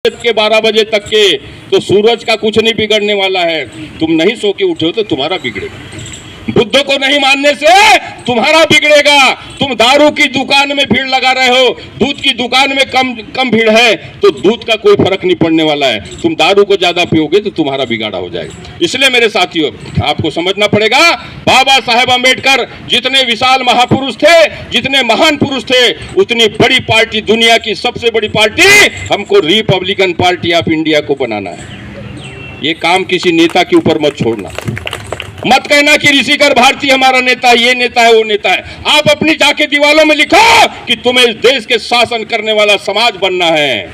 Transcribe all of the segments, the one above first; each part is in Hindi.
के 12 बजे तक के तो सूरज का कुछ नहीं बिगड़ने वाला है। तुम नहीं सो के उठे हो तो तुम्हारा बिगड़ेगा। बुद्ध को नहीं मानने से तुम्हारा बिगड़ेगा। तुम दारू की दुकान में भीड़ लगा रहे हो, दूध की दुकान में कम भीड़ है तो दूध का कोई फर्क नहीं पड़ने वाला है। तुम दारू को ज्यादा पियोगे तो तुम्हारा बिगाड़ा हो जाएगा। इसलिए मेरे साथियों, आपको समझना पड़ेगा, बाबा साहेब अम्बेडकर जितने विशाल महापुरुष थे, जितने महान पुरुष थे, उतनी बड़ी पार्टी, दुनिया की सबसे बड़ी पार्टी हमको रिपब्लिकन पार्टी ऑफ इंडिया को बनाना है। ये काम किसी नेता के ऊपर मत छोड़ना। मत कहना कि ऋषिकर भारती हमारा नेता है, ये नेता है, वो नेता है। आप अपनी जाके दीवालों में लिखो कि तुम्हें इस देश के शासन करने वाला समाज बनना है,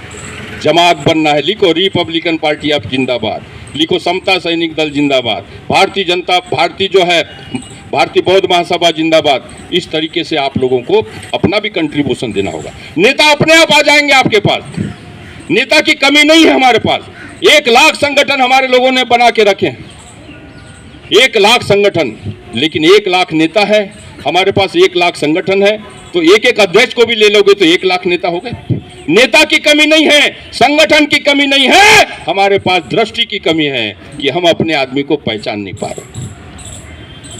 जमात बनना है। लिखो रिपब्लिकन पार्टी ऑफ जिंदाबाद, लिखो समता सैनिक दल जिंदाबाद, भारतीय बौद्ध महासभा जिंदाबाद। इस तरीके से आप लोगों को अपना भी कंट्रीब्यूशन देना होगा। नेता अपने आप आ जाएंगे आपके पास, नेता की कमी नहीं है हमारे पास। 1 लाख संगठन हमारे लोगों ने बना के रखे हैं, 1 लाख संगठन, लेकिन 1 लाख नेता है हमारे पास। 1 लाख संगठन है तो एक अध्यक्ष को भी ले लोगे तो 1 लाख नेता हो गए। नेता की कमी नहीं है, संगठन की कमी नहीं है, हमारे पास दृष्टि की कमी है कि हम अपने आदमी को पहचान नहीं पा रहे।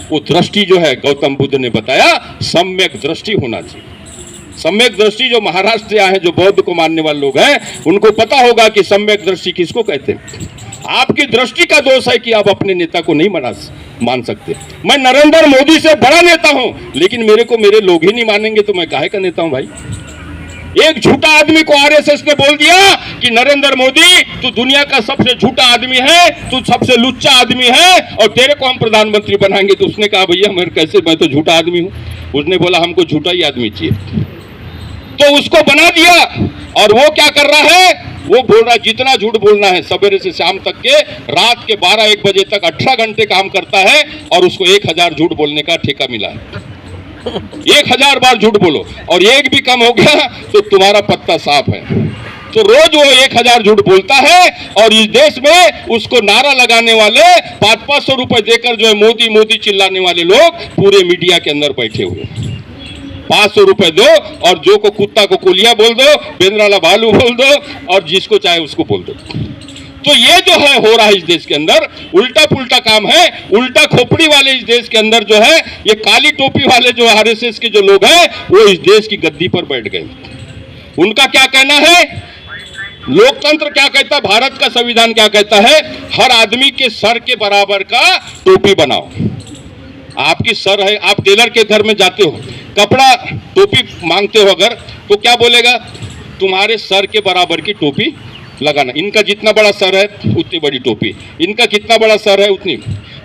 वो दृष्टि जो है, गौतम बुद्ध ने बताया, सम्यक दृष्टि होना चाहिए। सम्यक दृष्टि जो महाराष्ट्र से आए हैं, जो बौद्ध को मानने वाले लोग हैं, उनको पता होगा कि सम्यक दृष्टि किसको कहते हैं। आपकी दृष्टि का दोष है कि आप अपने नेता को नहीं मान सकते। मैं नरेंद्र मोदी से बड़ा नेता हूं, लेकिन मेरे लोग ही नहीं मानेंगे तो मैं काहे का नेता हूं भाई। एक झूठा आदमी को आरएसएस ने बोल दिया कि नरेंद्र मोदी तू दुनिया का सबसे झूठा आदमी है, तू सबसे लुच्चा आदमी है और तेरे को हम प्रधानमंत्री बनाएंगे। तो उसने कहा भैया मैं तो झूठा आदमी हूं। उसने बोला हमको झूठा ही आदमी चाहिए, तो उसको बना दिया। और वो क्या कर रहा है, वो बोल रहा है जितना झूठ बोलना है, सवेरे से शाम तक के, रात के 12-1 बजे तक 18 घंटे काम करता है और उसको 1000 झूठ बोलने का ठेका मिला है। 1000 बार झूठ बोलो और एक भी कम हो गया तो तुम्हारा पत्ता साफ है। तो रोज वो 1000 झूठ बोलता है और इस देश में उसको नारा लगाने वाले 500-500 रुपए देकर जो है मोदी मोदी चिल्लाने वाले लोग पूरे मीडिया के अंदर बैठे हुए। 500 रुपए दो और जो को कुत्ता को कोलिया बोल दो, बेंद्राला भालू बोल दो और जिसको चाहे उसको बोल दो। तो ये जो है हो रहा है इस देश के अंदर, उल्टा पुल्टा काम है। उल्टा खोपड़ी वाले इस देश के अंदर जो है, ये काली टोपी वाले जो आरएसएस के जो लोग हैं, वो इस देश की गद्दी पर बैठ गए। उनका क्या कहना है, लोकतंत्र क्या कहता है, भारत का संविधान क्या कहता है, हर आदमी के सर के बराबर का टोपी बनाओ। आपकी सर है, आप टेलर के घर में जाते हो, कपड़ा टोपी मांगते हो अगर, तो क्या बोलेगा, तुम्हारे सर के बराबर की टोपी लगाना। इनका जितना बड़ा सर है उतनी बड़ी टोपी, इनका कितना बड़ा सर है उतनी।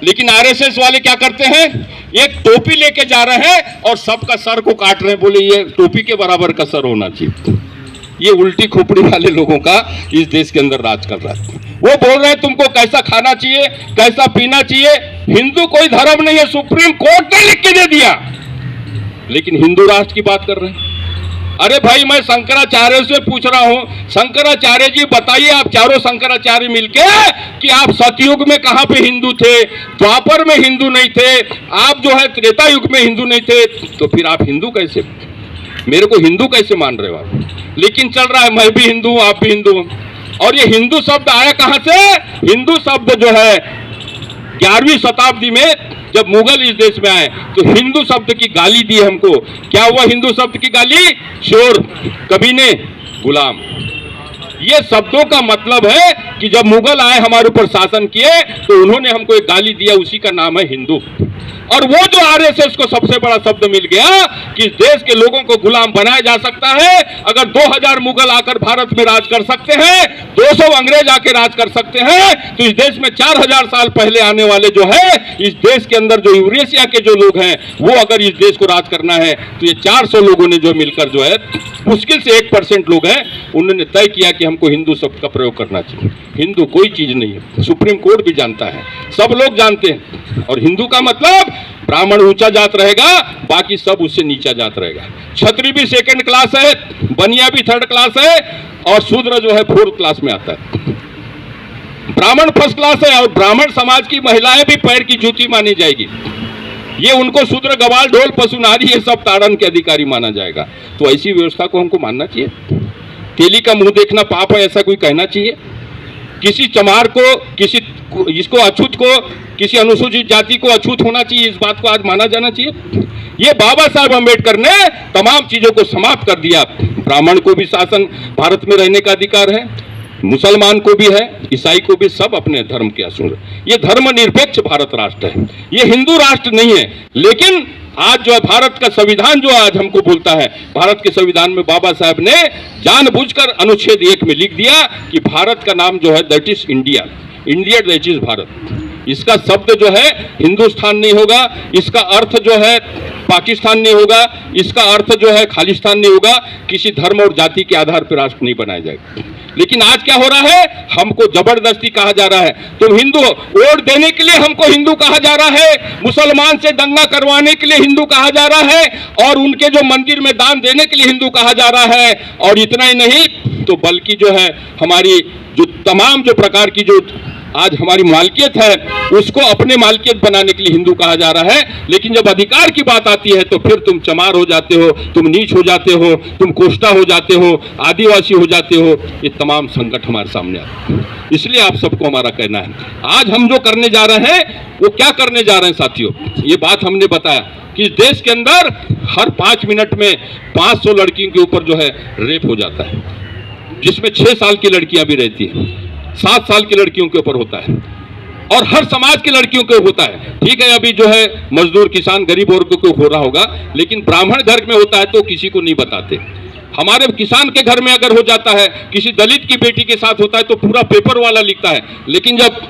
लेकिन आरएसएस वाले क्या करते हैं, एक टोपी लेके जा रहे हैं और सबका सर को काट रहे हैं, बोले ये टोपी के बराबर का सर होना चाहिए। ये उल्टी खोपड़ी वाले लोगों का इस देश के अंदर राज कर रहा है। वो बोल रहे हैं तुमको कैसा खाना चाहिए, कैसा पीना चाहिए। हिंदू कोई धर्म नहीं है, सुप्रीम कोर्ट ने लिख के दे दिया, लेकिन हिंदू राष्ट्र की बात कर रहे हैं। अरे भाई, मैं शंकराचार्य से पूछ रहा हूं, शंकराचार्य जी बताइए, आप चारों शंकराचार्य मिलके, कि आप सतयुग में कहां पे हिंदू थे, द्वापर में हिंदू नहीं थे, आप जो है त्रेता युग में हिंदू नहीं थे, तो फिर आप हिंदू कैसे, मेरे को हिंदू कैसे मान रहे हो आप। लेकिन चल रहा है मैं भी हिंदू हूं, आप भी हिंदू हूं। और ये हिंदू शब्द आया कहां से, हिंदू शब्द जो है 11वीं शताब्दी में जब मुगल इस देश में आए तो हिंदू शब्द की गाली दी हमको। क्या हुआ हिंदू शब्द की गाली, शोर, कमीने, गुलाम। ये शब्दों का मतलब है कि जब मुगल आए हमारे ऊपर शासन किए तो उन्होंने हमको एक गाली दिया, उसी का नाम है हिंदू। और वो जो आरएसएस को सबसे बड़ा शब्द मिल गया कि इस देश के लोगों को गुलाम बनाया जा सकता है। अगर 2000 मुगल आकर भारत में राज कर सकते हैं, 200 अंग्रेज आकर राज कर सकते हैं, तो इस देश में 4000 साल पहले आने वाले जो है इस देश के अंदर जो यूरेशिया के जो लोग हैं, वो अगर इस देश को राज करना है तो ये 400 लोगों ने जो मिलकर जो है, मुश्किल से 1% लोग हैं, उन्होंने तय किया कि हमको हिंदू शब्द का प्रयोग करना चाहिए। हिंदू कोई चीज नहीं है, सुप्रीम कोर्ट भी जानता है, सब लोग जानते हैं। और हिंदू का मतलब ब्राह्मण ऊंचा जात रहेगा, बाकी सब उससे नीचा जात रहेगा। क्षत्रिय भी 2nd क्लास है, बनिया भी 3rd क्लास है और शूद्र जो है 4th क्लास में आता है। ब्राह्मण 1st क्लास है और ब्राह्मण समाज की महिलाएं भी पैर की जूती मानी जाएगी। ये उनको शूद्र, गवाल, ढोल, पशु, नारी, ये सब ताड़न के अधिकारी माना जाएगा। तो ऐसी व्यवस्था को हमको मानना चाहिए। हथेली का मुंह देखना पाप है, ऐसा कोई कहना चाहिए? किसी चमार को, किसी इसको अछूत को, किसी अनुसूचित जाति को अछूत होना चाहिए, इस बात को आज माना जाना चाहिए? ये बाबा साहब अम्बेडकर ने तमाम चीजों को समाप्त कर दिया। ब्राह्मण को भी शासन भारत में रहने का अधिकार है, मुसलमान को भी है, ईसाई को भी, सब अपने धर्म के असूल। ये धर्मनिरपेक्ष भारत राष्ट्र है, ये हिंदू राष्ट्र नहीं है। लेकिन आज जो है भारत का संविधान जो आज हमको बोलता है, भारत के संविधान में बाबा साहब ने जानबूझकर अनुच्छेद 1 में लिख दिया कि भारत का नाम जो है that is India, India that is Bharat. इसका शब्द जो है हिंदुस्तान नहीं होगा, इसका अर्थ जो है पाकिस्तान नहीं होगा, इसका अर्थ जो है खालिस्तान नहीं होगा, किसी धर्म और जाति के आधार पर राष्ट्र नहीं बनाया जाएगा। लेकिन आज क्या हो रहा है, हमको जबरदस्ती कहा जा रहा है तुम हिंदू, वोट देने के लिए हमको हिंदू कहा जा रहा है, मुसलमान से दंगा करवाने के लिए हिंदू कहा जा रहा है, और उनके जो मंदिर में दान देने के लिए हिंदू कहा जा रहा है। और इतना ही नहीं तो बल्कि जो है हमारी जो तमाम जो प्रकार की जो आज हमारी मालकियत है उसको अपने मालकियत बनाने के लिए हिंदू कहा जा रहा है। लेकिन जब अधिकार की बात आती है तो फिर तुम चमार हो जाते हो, तुम नीच हो जाते हो, तुम कोष्टा हो जाते हो, आदिवासी हो जाते हो। ये तमाम संकट हमारे सामने आते हैं। इसलिए आप सबको हमारा कहना है, आज हम जो करने जा रहे हैं वो क्या करने जा रहे हैं साथियों, ये बात हमने बताया कि देश के अंदर हर 5 मिनट में 500 लड़कियों के ऊपर जो है रेप हो जाता है, जिसमें 6 साल की लड़कियां भी रहती हैं, 7 साल की लड़कियों के ऊपर होता है, और हर समाज की लड़कियों के होता है। ठीक है, अभी जो है मजदूर किसान गरीब वर्ग को हो रहा होगा, लेकिन ब्राह्मण घर में होता है तो किसी को नहीं बताते। हमारे किसान के घर में अगर हो जाता है, किसी दलित की बेटी के साथ होता है तो पूरा पेपर वाला लिखता है। लेकिन जब